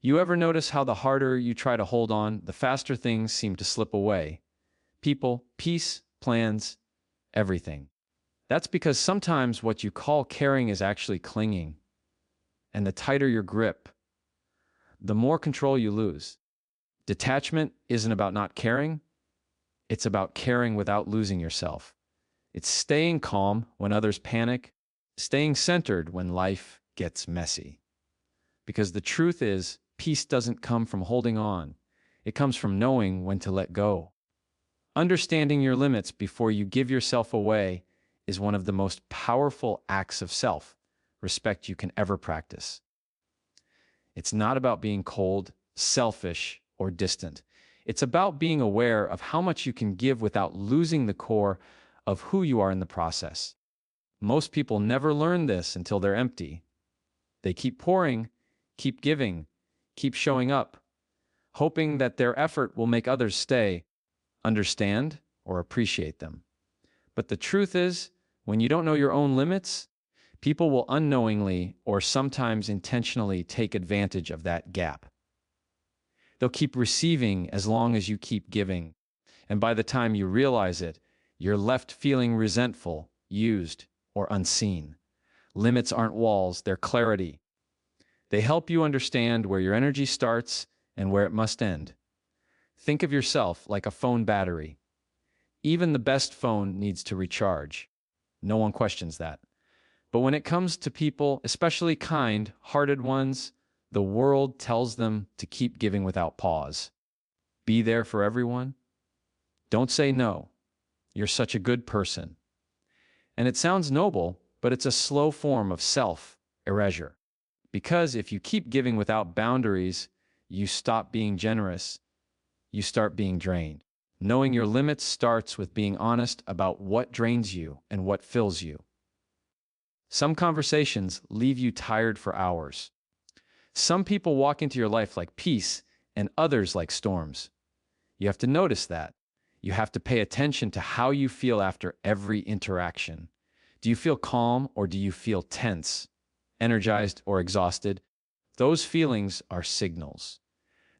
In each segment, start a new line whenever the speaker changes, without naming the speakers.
You ever notice how the harder you try to hold on, the faster things seem to slip away? People, peace, plans, everything. That's because sometimes what you call caring is actually clinging. And the tighter your grip, the more control you lose. Detachment isn't about not caring, it's about caring without losing yourself. It's staying calm when others panic, staying centered when life gets messy. Because the truth is, peace doesn't come from holding on. It comes from knowing when to let go. Understanding your limits before you give yourself away is one of the most powerful acts of self-respect you can ever practice. It's not about being cold, selfish, or distant. It's about being aware of how much you can give without losing the core of who you are in the process. Most people never learn this until they're empty. They keep pouring, keep giving, keep showing up, hoping that their effort will make others stay, understand, or appreciate them. But the truth is, when you don't know your own limits, people will unknowingly or sometimes intentionally take advantage of that gap. They'll keep receiving as long as you keep giving, and by the time you realize it, you're left feeling resentful, used, or unseen. Limits aren't walls, they're clarity. They help you understand where your energy starts and where it must end. Think of yourself like a phone battery. Even the best phone needs to recharge. No one questions that. But when it comes to people, especially kind-hearted ones, the world tells them to keep giving without pause. Be there for everyone. Don't say no. You're such a good person. And it sounds noble, but it's a slow form of self-erasure. Because if you keep giving without boundaries, you stop being generous. You start being drained. Knowing your limits starts with being honest about what drains you and what fills you. Some conversations leave you tired for hours. Some people walk into your life like peace and others like storms. You have to notice that. You have to pay attention to how you feel after every interaction. Do you feel calm or do you feel tense, energized or exhausted? Those feelings are signals.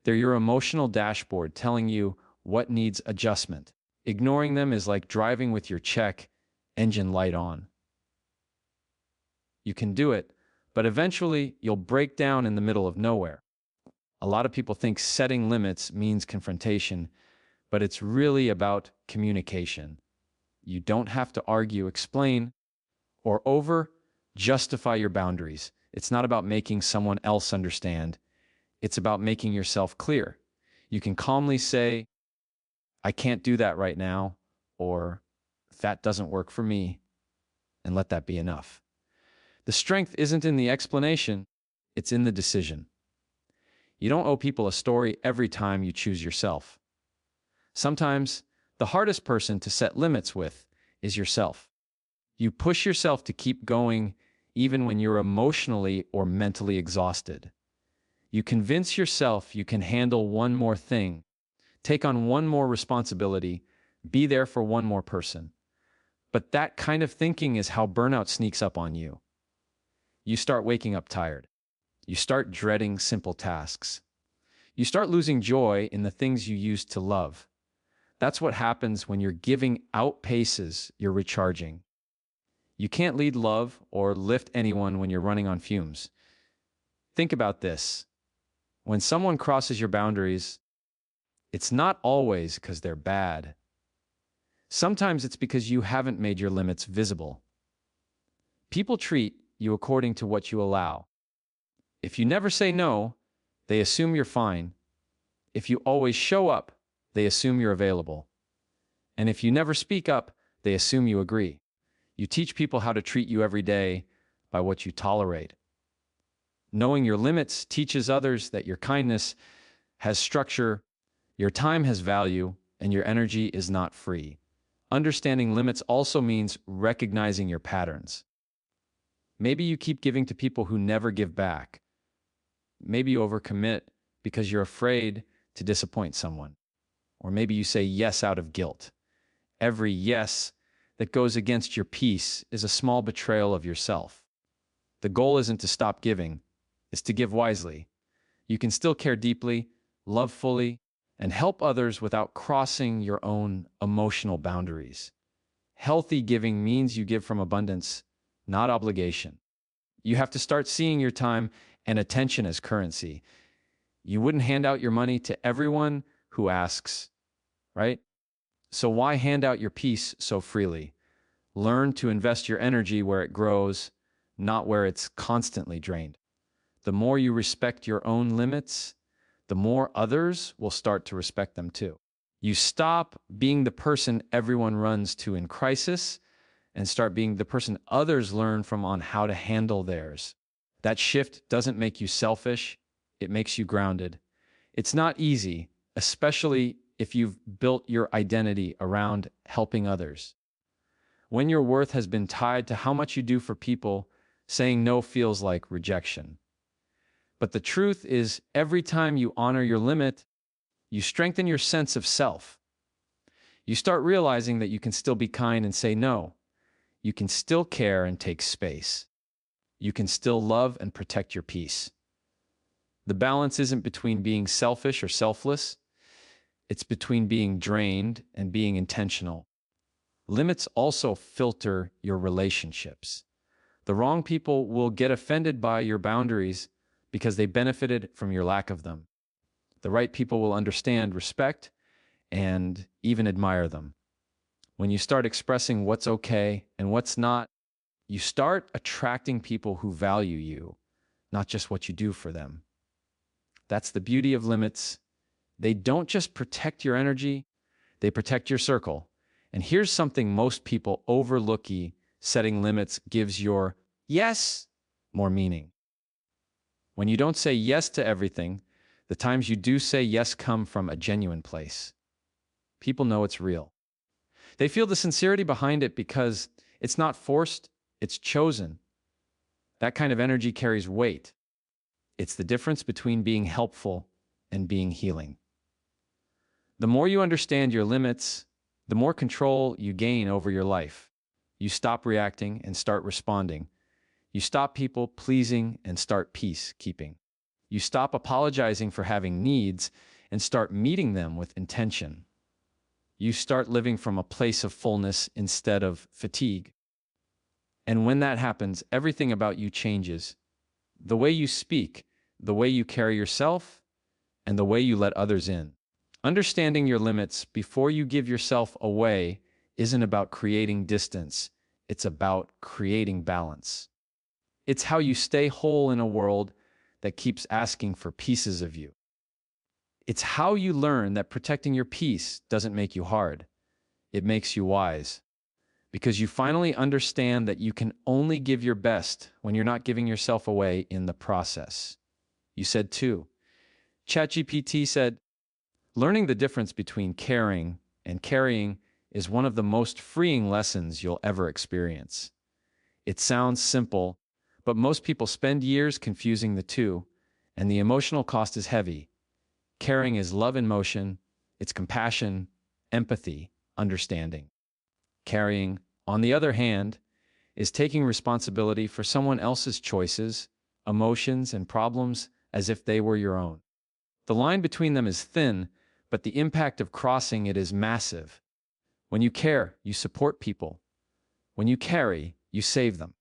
They're your emotional dashboard telling you what needs adjustment. Ignoring them is like driving with your check engine light on. You can do it, but eventually you'll break down in the middle of nowhere. A lot of people think setting limits means confrontation, but it's really about communication. You don't have to argue, explain, or justify your boundaries. It's not about making someone else understand. It's about making yourself clear. You can calmly say, I can't do that right now, or that doesn't work for me, and let that be enough. The strength isn't in the explanation, it's in the decision. You don't owe people a story every time you choose yourself. Sometimes, the hardest person to set limits with is yourself. You push yourself to keep going even when you're emotionally or mentally exhausted. You convince yourself you can handle one more thing, take on one more responsibility, be there for one more person. But that kind of thinking is how burnout sneaks up on you. You start waking up tired. You start dreading simple tasks. You start losing joy in the things you used to love. That's what happens when your giving outpaces your recharging. You can't lead love or lift anyone when you're running on fumes. Think about this. When someone crosses your boundaries, it's not always because they're bad. Sometimes it's because you haven't made your limits visible. People treat you according to what you allow. If you never say no, they assume you're fine. If you always show up, they assume you're available. And if you never speak up, they assume you agree. You teach people how to treat you every day by what you tolerate. Knowing your limits teaches others that your kindness has structure, your time has value, and your energy is not free. Understanding limits also means recognizing your patterns. Maybe you keep giving to people who never give back. Maybe you overcommit because you're afraid to disappoint someone. Or maybe you say yes out of guilt. Every yes that goes against your peace is a small betrayal of yourself. The goal isn't to stop giving, it's to give wisely. You can still care deeply, love fully, and help others without crossing your own emotional boundaries. Healthy giving means you give from abundance, not obligation. You have to start seeing your time and attention as currency. You wouldn't hand out your money to everyone who asks, right? So why hand out your peace so freely? Learn to invest your energy where it grows, not where it's constantly drained. The more you respect your own limits, the more others will start to respect them too. You stop being the person everyone runs to in crisis and start being the person others learn from on how to handle theirs. That shift doesn't make you selfish, it makes you grounded. It's not easy, especially if you've built your identity around helping others. When your worth has been tied to how much you do for people, saying no feels like rejection. But the truth is, every time you honor your limit, you strengthen your sense of self. You start realizing that you can still be kind and say no. You can still care and take space. You can still love and protect your peace. The balance isn't between being selfish or selfless. It's between being drained and being intentional. Limits also filter your relationships. The wrong people will get offended by your boundaries because they benefited from your lack of them. The right people will understand, respect, and even admire them. When you start expressing what's okay and what's not, you start attracting people who value you, not just what you do for them. That's the beauty of limits. They don't just protect your energy, they protect your circle. And here's something most people overlook: setting limits gives your yes more meaning. When you don't say yes to everything, the times you do say yes come from a genuine place. People know it's real. They feel the sincerity behind it because it's not forced, it's chosen. That kind of energy carries weight. It's the difference between being helpful and being healing. The more you understand your limits, the more control you gain over your life. You stop reacting and start responding. You stop people pleasing and start peacekeeping. You stop apologizing for having needs and start meeting them with intention. You start living from a place of fullness instead of fatigue. And when that happens, everything about you changes. The way you speak, the way you carry yourself, and the way you let others in. Understanding your limits before you give yourself away isn't about creating distance. It's about creating balance. It's how you stay whole in a world that keeps asking for pieces of you. It's how you learn that protecting your peace doesn't make you hard. It makes you wise. Because you finally understand that you can only give your best when you're not giving yourself away in the process. You said too. ChatGPT said, learning the difference between caring and carrying is one of the most freeing lessons you'll ever experience. It sounds simple, but most people spend years confusing the two, and the emotional cost is heavy. Caring is love in motion, it's compassion, empathy, understanding. Carrying, on the other hand, is taking responsibility for someone else's choices, emotions, and problems as if they were your own. The line between them is thin, but the impact of crossing it is massive. When you care, you support people. When you carry, you save them.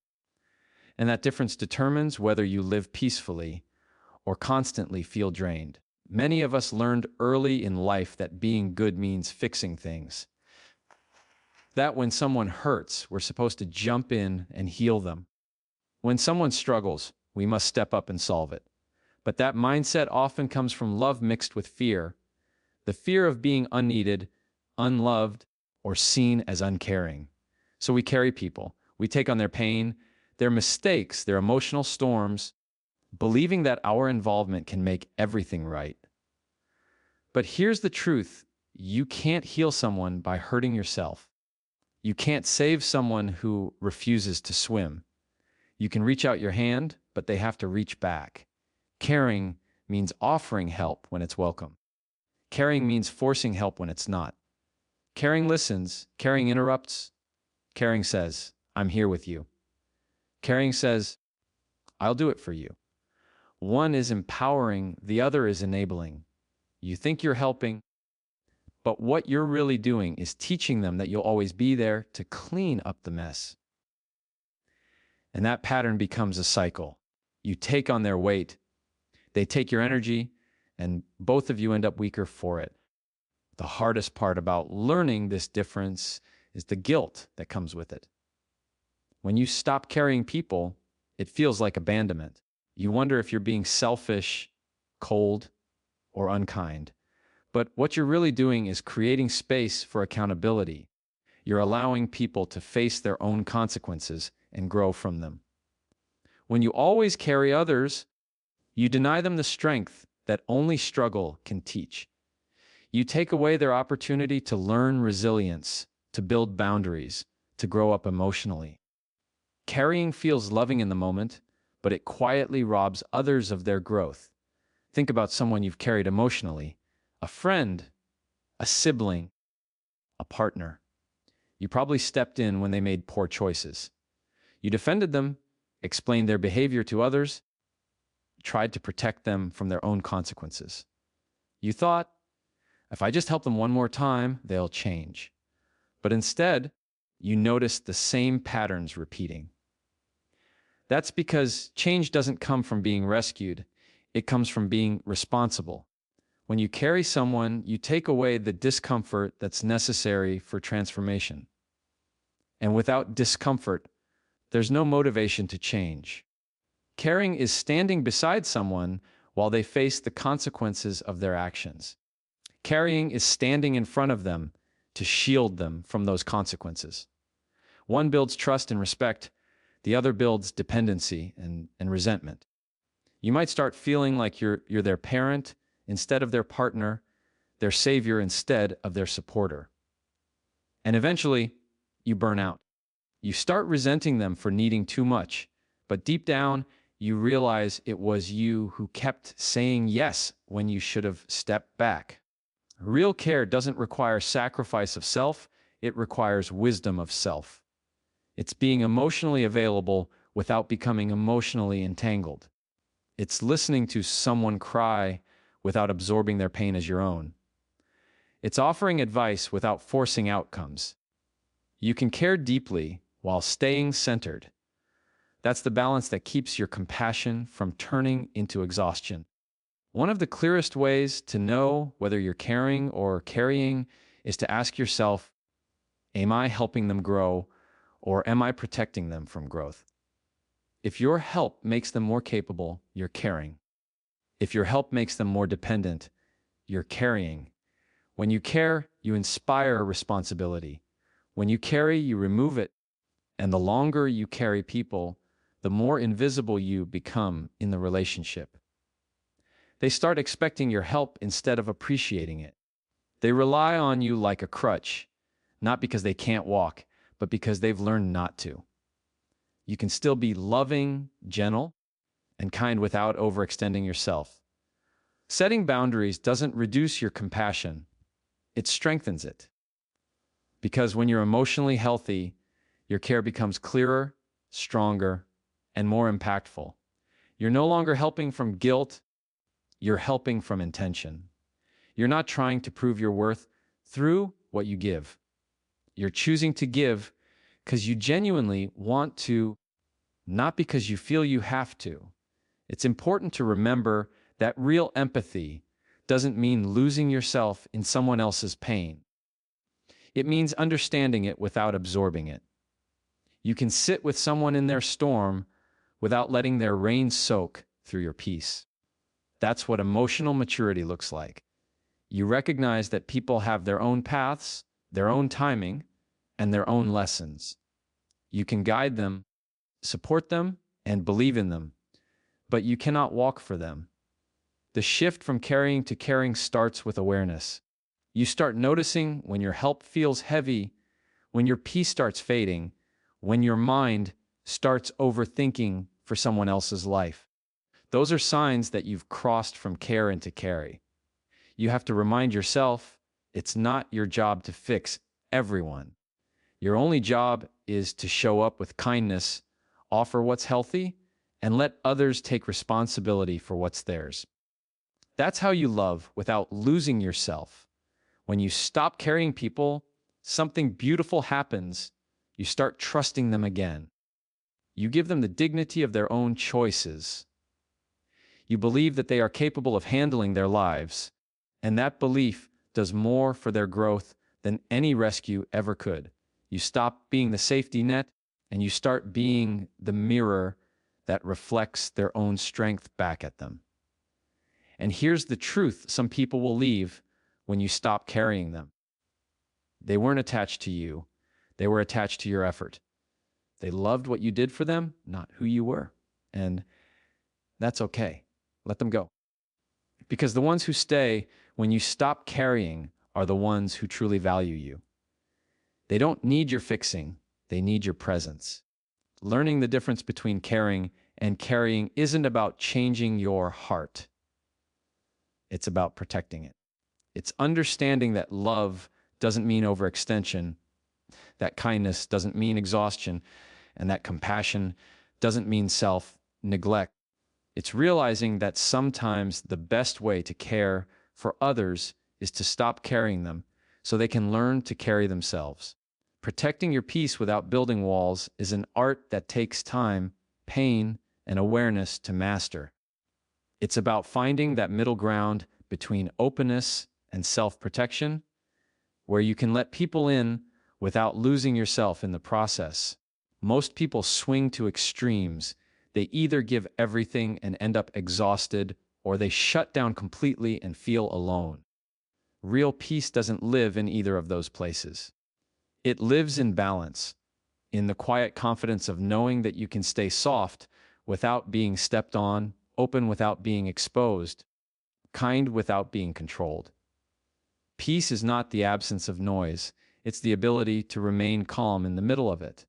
And that difference determines whether you live peacefully or constantly feel drained. Many of us learned early in life that being good means fixing things. That when someone hurts, we're supposed to jump in and heal them. When someone struggles, we must step up and solve it. But that mindset often comes from love mixed with fear. The fear of being unneeded, unloved, or seen as uncaring. So we carry people. We take on their pain, their mistakes, their emotional storms, believing that our involvement can make everything right. But here's the truth. You can't heal someone by hurting yourself. You can't save someone who refuses to swim. You can reach out your hand, but they have to reach back. Caring means offering help when it's welcome. Caring means forcing help when it's not. Caring listens, caring interrupts. Caring says, I'm here with you. Caring says, I'll do it for you. One is empowering, the other is enabling. You think you're helping, but what you're really doing is teaching them that you'll always be there to clean up the mess. And that pattern becomes a cycle. You take on their weight, they take your energy, and both of you end up weaker for it. The hardest part about learning this difference is the guilt that comes with it. When you stop carrying people, it feels like abandonment. You wonder if you're being selfish, cold, or unkind. But what you're really doing is creating space for accountability. You're allowing people to face their own consequences and grow from them. When you always carry others, you deny them the strength that only struggle can teach. You take away their opportunity to learn resilience, to build boundaries, to grow up emotionally. Carrying feels loving in the moment, but it quietly robs others of their growth. Think about someone you've carried emotionally, a friend, a sibling, a partner. You probably stepped in when they made poor choices. You defended them, explained their behavior to others, tried to protect them from their own consequences. You thought, if I just help them one more time, they'll change. But instead, you noticed the same patterns repeating. That's because change doesn't come from being rescued. It comes from being responsible. When you carry someone, you take away the discomfort that's necessary for transformation. And without discomfort, there's no motivation to change. Caring is standing beside someone while they face the consequences of their actions. Carrying is standing in front of them to shield them from those consequences. One builds trust and respect, the other builds dependency and resentment. You might start feeling like you're their parent instead of their partner, their savior instead of their supporter. And eventually, you burn out. You start resenting them for needing too much, but deep down, you realize it was you who kept saying yes when you should have stepped back. Real care doesn't require sacrifice of self, it requires wisdom of self. It's being emotionally available without becoming emotionally entangled. It's listening to someone cry without absorbing their pain as your own. It's offering advice without forcing outcomes. You can care deeply while staying centered. That's the balance that keeps your compassion from turning into exhaustion. One of the clearest ways to know whether you're caring or carrying is to ask yourself, am I helping them grow, or am I protecting them from growth? If your help makes them more capable, you're caring. If your help makes them more dependent, you're carrying. When you care, you inspire responsibility. When you carry, you remove it. And the longer you carry people, the more invisible you become in the relationship. They start expecting your help instead of appreciating it. They rely on you like a crutch, not because they can't walk, but because they've learned not to. You can still be loving, gentle, and kind without overextending yourself. Setting boundaries doesn't reduce your compassion, it strengthens it. Because when you're emotionally healthy, your care becomes clearer, stronger, and more impactful. You're no longer helping from guilt, you're helping from intention. You're not trying to prove your worth through what you give. You're choosing to give because you genuinely want to, not because you feel you have to. It's important to remember that real empathy doesn't mean losing yourself in someone else's pain. It means understanding it without absorbing it. You can sit with someone in their storm without letting their rain soak through your peace. That's what emotional maturity looks like. You recognize that people have their own paths, their own timing, and their own lessons. You can guide them, support them, and believe in them, but you cannot walk for them. The shift from carrying to caring starts with awareness. You start noticing when your help feels heavy, when your peace starts fading, when your mind starts overthinking for someone else's life. Those are signs that you've crossed from care into carry. You have to remind yourself, it's not your job to fix everyone. Your only job is to show up with kindness, offer what's healthy, and let others take responsibility for what's theirs. That's how you love without losing yourself. When you stop carrying people, something beautiful happens. You start trusting them again. You give them the dignity of their own choices. You believe that they are capable of handling their lives, and that belief does more for their growth than any rescue ever could. You stop being the safety net, and you start being the mirror that reflects their own strength back at them. And here's the truth some people will leave when you stop carrying them. They weren't attached to you. They were attached to your effort. They loved what you did for them, not who you were. And that's okay. Let them go. Because the ones who stay when you stop carrying are the ones who truly value you. They don't need your fixing. They need your presence. Learning the difference between caring and carrying isn't about changing your heart. It's about protecting it. It's understanding that love doesn't mean overextension, that kindness doesn't mean exhaustion, and that compassion doesn't mean self-neglect. It's realizing that sometimes the best way to care for others is to stop carrying them so they can learn to carry themselves. Protecting your peace without building walls is an art that takes time, pain, and awareness to master. It's about finding that middle ground between openness and self-protection, where you can let people in without losing yourself in the process. Most people swing to extremes. They either give everything and end up exhausted, or they shut down completely and feel alone. Real peace doesn't live in either of those places. It lives in balance, in the quiet confidence of knowing that you can stay soft without being stepped on, open without being exposed, kind without being controlled. Peace is not the absence of noise. It's the ability to remain calm in the middle of it.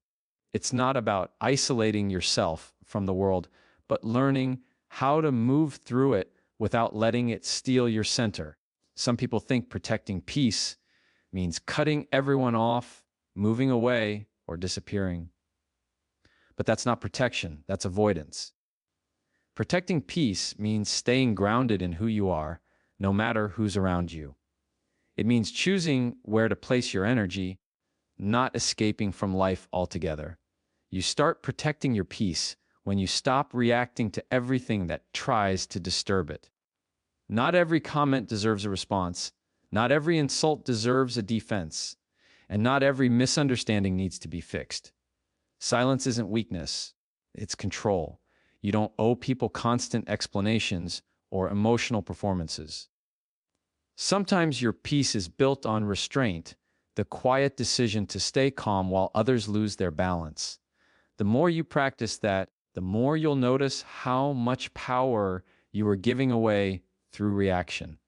It's not about isolating yourself from the world, but learning how to move through it without letting it steal your center. Some people think protecting peace means cutting everyone off, moving away, or disappearing. But that's not protection, that's avoidance. Protecting peace means staying grounded in who you are, no matter who's around you. It means choosing where to place your energy, not escaping from life altogether. You start protecting your peace when you stop reacting to everything that tries to disturb it. Not every comment deserves a response. Not every insult deserves a defense. And not every misunderstanding needs to be fixed. Silence isn't weakness. It's control. You don't owe people constant explanations or emotional performances. Sometimes your peace is built on restraint, the quiet decision to stay calm while others lose their balance. The more you practice that, the more you'll notice how much power you are giving away through reaction.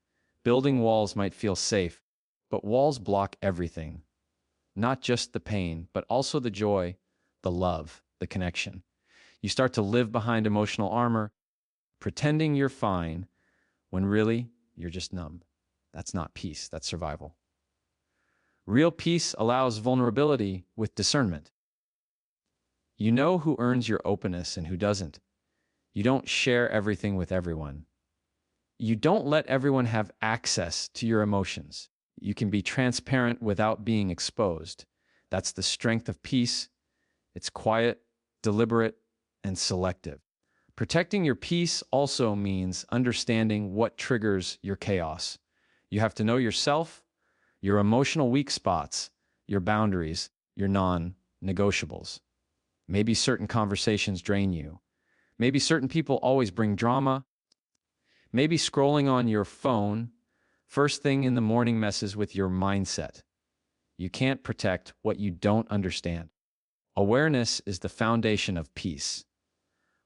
Building walls might feel safe, but walls block everything. Not just the pain, but also the joy, the love, the connection. You start to live behind emotional armor, pretending you're fine, when really you're just numb. That's not peace, that's survival. Real peace allows vulnerability with discernment. You know who earns your openness and who doesn't. You don't share everything with everyone. You don't let everyone have access to your emotions. You can be transparent without being exposed. That's the strength of peace. It's quiet, deliberate, and selective. Protecting your peace also means understanding what triggers your chaos. You have to know yourself, your emotional weak spots, your boundaries, your non-negotiables. Maybe certain conversations drain you. Maybe certain people always bring drama. Maybe scrolling on your phone first thing in the morning messes with your mindset. You can't protect what you don't understand. Awareness is the foundation of peace.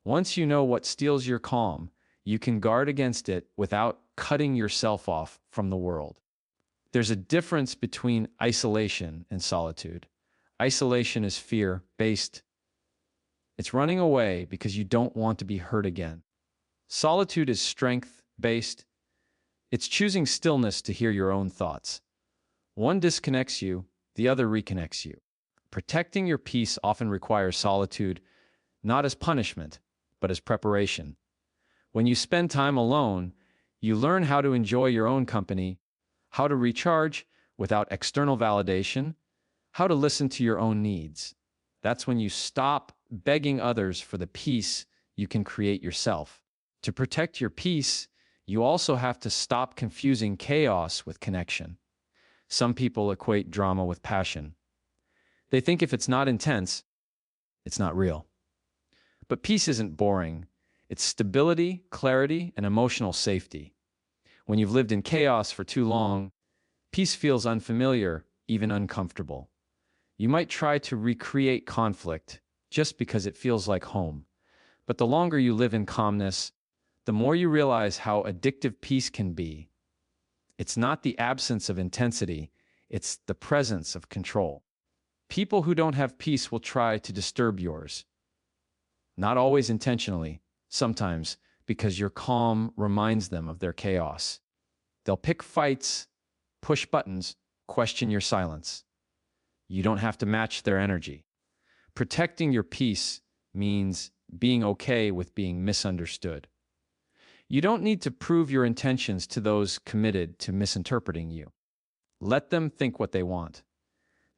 Once you know what steals your calm, you can guard against it without cutting yourself off from the world. There's a difference between isolation and solitude. Isolation is fear-based. It's running away because you don't want to be hurt again. Solitude is strength-based. It's choosing stillness to hear your own thoughts. One disconnects you, the other reconnects you. Protecting your peace often requires solitude, not as punishment, but as preparation. When you spend time alone, you learn how to enjoy your own company, how to recharge without external validation, how to listen to your own needs. That's when you stop begging others for the peace you can create yourself. To protect your peace, you also have to stop confusing chaos with connection. Some people equate drama with passion. They think if it's not intense, it's not real. But peace isn't boring. It's stability, clarity, and emotional safety. When you've lived in chaos for too long, peace feels unfamiliar, even uncomfortable. You might try to recreate conflict just because it feels like home. But the longer you live in calmness, the more you realize how addictive peace can be. It's not the absence of intensity, it's the presence of control. People who don't have peace will try to disturb yours. Not always intentionally, sometimes because your calm reminds them of their chaos. They'll pick fights, push buttons, question your silence. You don't have to match their energy. Protecting your peace means being okay with being misunderstood. You don't need to prove your intentions to those committed to misinterpreting you. Let them think what they want.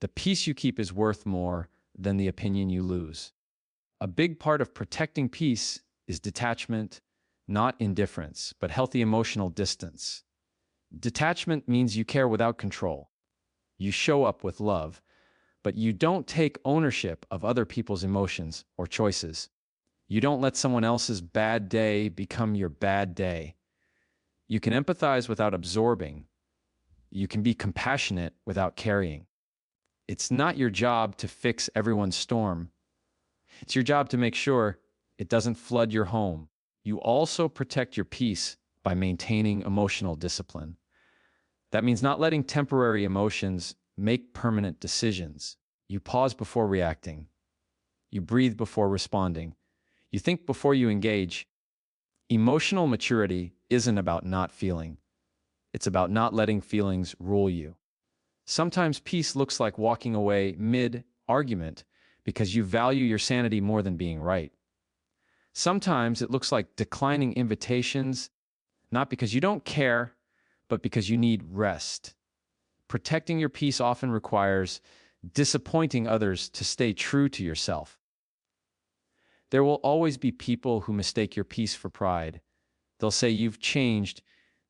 The peace you keep is worth more than the opinion you lose. A big part of protecting peace is detachment, not indifference, but healthy emotional distance. Detachment means you care without control. You show up with love, but you don't take ownership of other people's emotions or choices. You don't let someone else's bad day become your bad day. You can empathize without absorbing. You can be compassionate without carrying. It's not your job to fix everyone's storm. It's your job to make sure it doesn't flood your home. You also protect your peace by maintaining emotional discipline. That means not letting temporary emotions make permanent decisions. You pause before reacting. You breathe before responding. You think before you engage. Emotional maturity isn't about not feeling. It's about not letting feelings rule you. Sometimes peace looks like walking away mid-argument because you value your sanity more than being right. Sometimes it looks like declining invitations, not because you don't care, but because you need rest. Protecting your peace often requires disappointing others to stay true to yourself. There will always be people who mistake your peace for pride. They'll say you've changed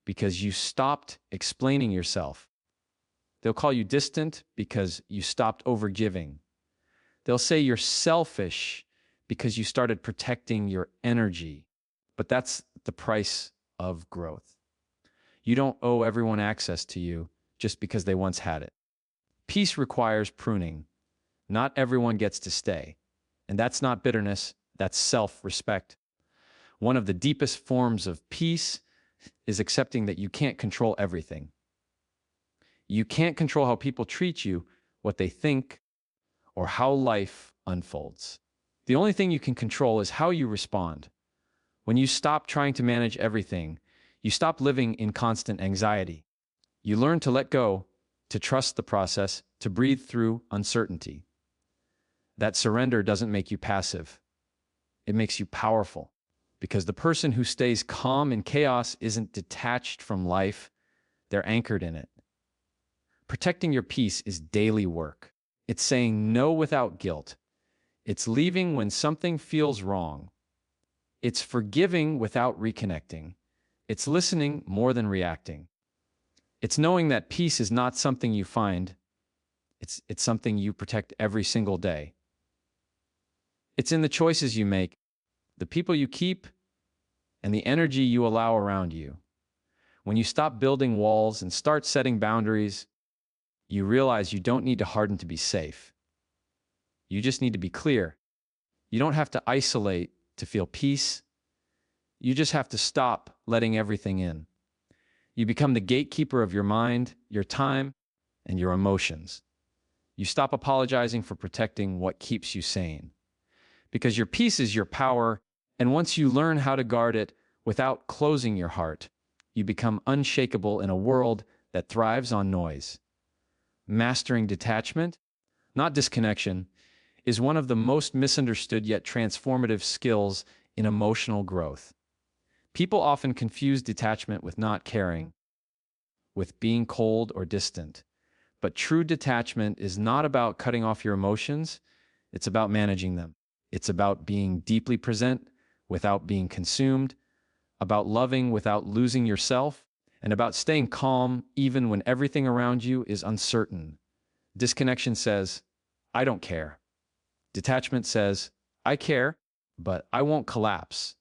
because you stopped explaining yourself. They'll call you distant because you stopped overgiving. They'll say you're selfish because you started protecting your energy. But that's the price of growth. You don't owe everyone access to you just because they once had it. Peace requires pruning. Not everyone gets to stay. And that's not bitterness, that's self-respect. One of the deepest forms of peace is accepting that you can't control everything. You can't control how people treat you, what they think, or how life unfolds. The only thing you can control is how you respond. When you stop trying to manage everything, you stop living in constant anxiety. You learn to let go, to trust the process, to breathe through uncertainty. That surrender doesn't make you passive. It makes you powerful. Because the person who stays calm in chaos isn't detached from life, they're anchored in it. Protecting your peace is daily work. It's saying no without guilt. It's leaving when something feels wrong. It's forgiving without reconnecting. It's listening more than reacting. It's knowing that peace is not something you find. It's something you protect every single day. It's in the choices you make, the people you keep, and the energy you allow around you. When you stop building walls and start setting boundaries, you realize you don't need to harden to be safe. You just need to be clear. You don't have to isolate to feel peace. You just have to stop letting everything in. You become the gatekeeper of your mind, your time, and your emotions. You stop apologizing for protecting what keeps you sane. Because your peace is your power, and once you learn how to guard it without closing your heart, you become unshakable in a world that thrives on noise. Mastering detachment, not disconnection, is one of the most misunderstood yet transformative skills in emotional growth. People often confuse detachment with not caring, with being cold or distant. But true detachment is not about cutting off your emotions, it's about managing them. It's about being deeply present without being consumed, about loving without losing yourself, and about staying calm even when everything around you is uncertain. Disconnection says, I don't care. Detachment says, I care, but I won't collapse.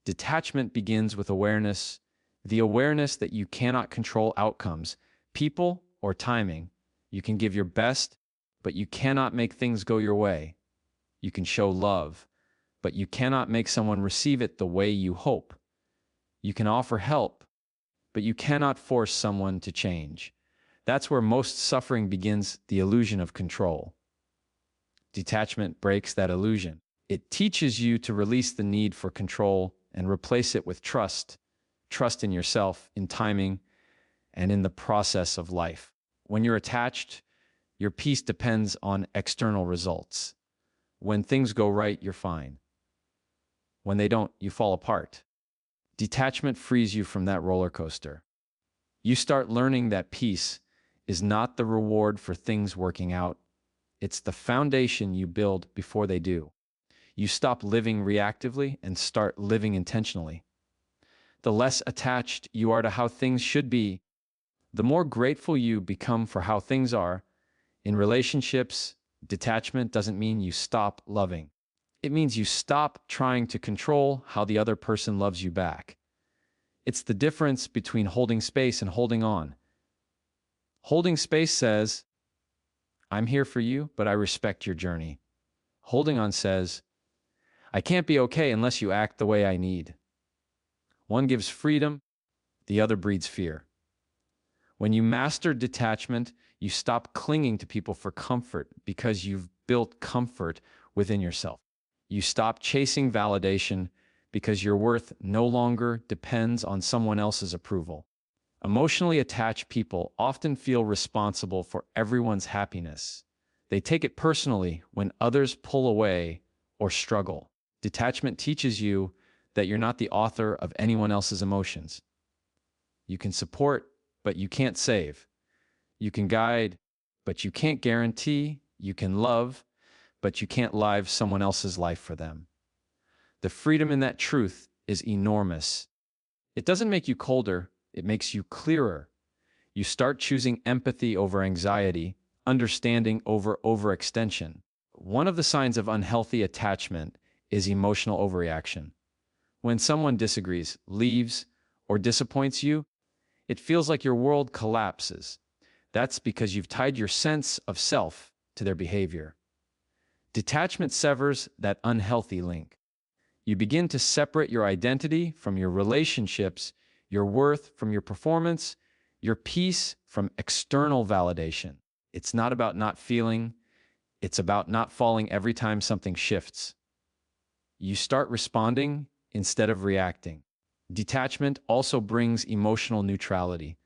Detachment begins with awareness, the awareness that you cannot control outcomes, people, or timing. You can give your best, but you cannot make things go your way. You can show love, but you cannot make someone receive it the way you hope. You can offer help, but you cannot force someone to change. That's where most suffering begins, the illusion of control. Detachment breaks that illusion. It teaches you to release the need for control and replace it with trust. Trust in yourself, in timing, and in the process of life. When you're attached, your peace depends on external results. When things go right, you're fine. When they don't, you fall apart. Detachment frees you from that roller coaster. You start learning that peace is not the reward for things working out. It's the foundation you build before they do. You stop living reactively and start living intentionally. The less attached you are to how things should be, the more grateful you become for how things are. In relationships, detachment doesn't mean you stop loving. It means you stop trying to control how the other person loves you back. It's the difference between holding space and holding on. Holding space says, I'm here for you, but I respect your journey. Holding on says, I can't be okay unless you act the way I need. One gives freedom, the other breeds fear. When you master detachment, you stop clinging to people for comfort because you've built comfort within yourself. You stop chasing validation because your worth no longer depends on someone else's approval. Emotionally attached people often feel responsible for everyone's happiness. They take it personally when others pull away or struggle. Detachment teaches you that you're not the author of anyone else's emotions. You can support, but you can't save. You can guide, but you can't guarantee. You can love, but you can't live someone else's life for them. The freedom in that truth is enormous. It doesn't make you colder, it makes you clearer. You start choosing empathy over anxiety, understanding over overextension. One of the signs of unhealthy attachment is emotional overreaction. When someone disagrees, leaves, or disappoints you, it feels like your world collapses. That's because you've tied your sense of self to their behavior. Detachment severs that unhealthy link. You begin to separate your identity from your relationships, your worth from your performance, your peace from external validation. It's not about not feeling, it's about not falling every time something shifts. You start responding instead of reacting. Detachment also brings emotional neutrality,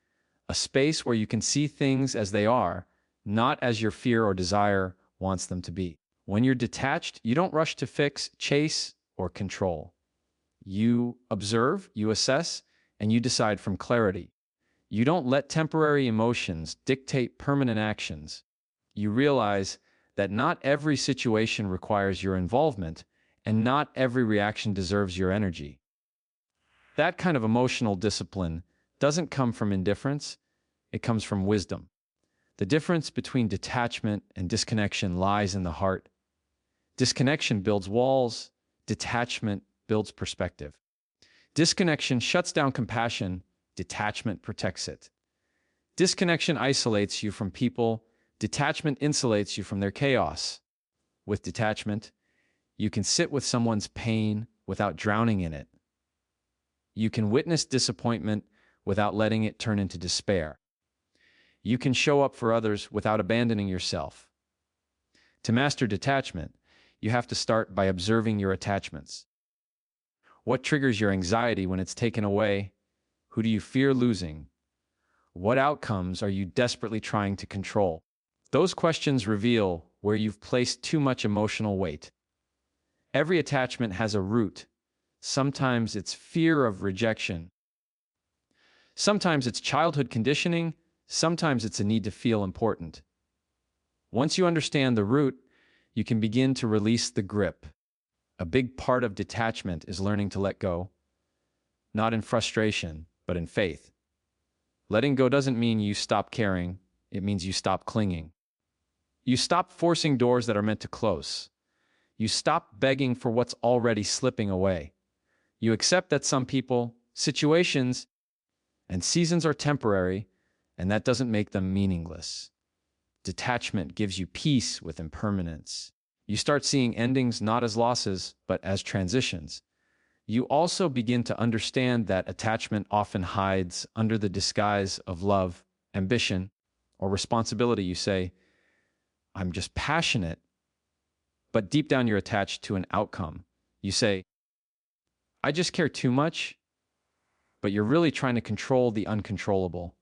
a space where you can see things as they are, not as your fear or desire wants them to be. When you're detached, you don't rush to fix, chase, or control. You observe, you assess, and you decide from clarity. You don't let temporary emotions dictate permanent actions. You realize that not every situation requires your involvement, and not every reaction deserves your energy. That kind of emotional discipline doesn't come from indifference, it comes from wisdom. The difference between detachment and disconnection lies in the heart. Disconnection builds walls, detachment builds perspective. Disconnection shuts down compassion, detachment protects it. Disconnection isolates you from people, detachment insulates you from their chaos. With detachment, you can sit with someone's pain without drowning in it. You can witness disappointment without letting it turn into despair. You can show up for others without abandoning yourself. To master detachment, you have to start by observing your attachments. What triggers your anxiety when it's taken away? Who do you fear losing? What outcomes are you desperately trying to control? Those questions reveal where you've placed too much emotional weight. Every attachment has a root, Sometimes it's fear of rejection. Sometimes it's childhood conditioning. Sometimes it's a need to feel important. Once you understand the root, you can begin to release the grip. A big part of detachment is learning to let go, not in frustration, but in faith. Letting go doesn't mean you stop caring, it means you stop clinging. You stop forcing doors that are meant to close. You stop begging for what's already slipping away. You accept that some people, situations, and seasons are temporary, and that doesn't make them meaningless. Detachment gives you peace with impermanence. You start seeing endings not as losses, but as transitions. You also begin to understand that attachment often hides under the disguise of love, ambition, or responsibility. You say, I'm just passionate, but deep down you're attached to an outcome. You say, I just care too much, but you're really trying to control the uncontrollable.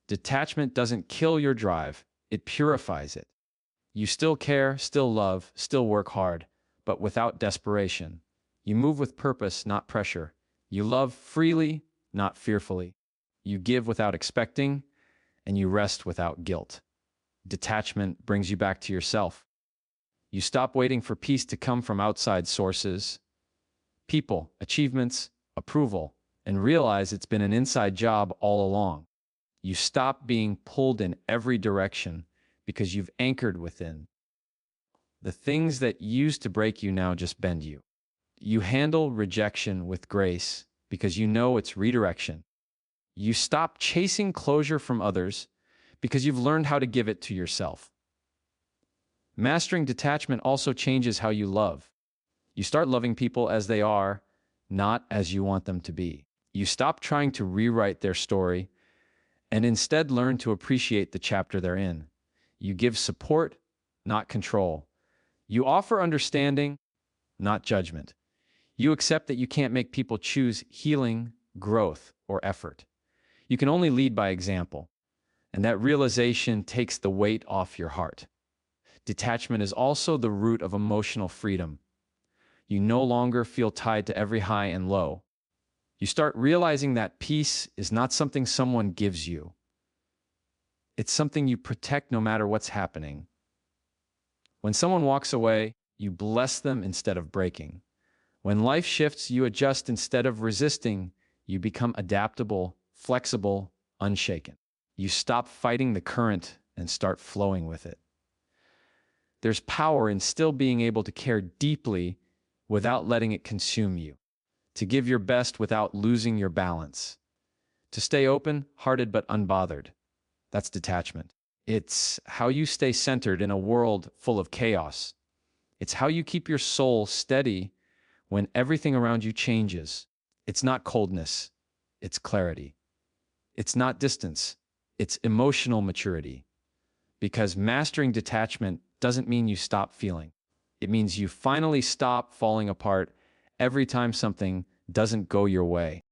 Detachment doesn't kill your drive, it purifies it. You still care, still love, still work hard, but without desperation. You move with purpose, not pressure. You love freely, not fearfully. You give without expecting, and you rest without guilt. Detachment brings you back to yourself. You stop waiting for peace to come from outside sources, people, achievements, approval, and realize it's been an inside job all along. You stop being pulled in every direction because you've anchored within. The things that used to break you now just bend you. You handle rejection with grace because you know it's redirection. You stop chasing closure from others because you've learned how to give it to yourself. Mastering detachment also changes how you love. You start loving people as they are, not as you want them to be. You stop trying to rewrite their story and instead learn to appreciate the chapter they're in. You give support, not control. You offer understanding, not judgment. You accept that you can't make people choose healing, growth, or effort. You can only lead by example, and that realization takes the weight off your heart. Detachment is also the root of emotional freedom. You no longer feel tied to every high and low. You start realizing that peace is not something someone gives you. It's something you protect no matter what's happening. When someone walks away, you bless them instead of breaking. When life shifts, you adjust instead of resisting. You become adaptable, flexible, unshaken. You stop fighting the current and start flowing with it. There's power in still being able to care deeply without letting it consume you, to give your best without losing your balance, to stay open-hearted but unbothered. That's detachment. It's how you stay centered in a world full of chaos. It's how you keep your soul steady when everything around you changes. It's not coldness, it's clarity. It's not distance, it's emotional maturity. Because mastering detachment doesn't mean you stop feeling. It means you finally stop falling apart every time something doesn't go your way.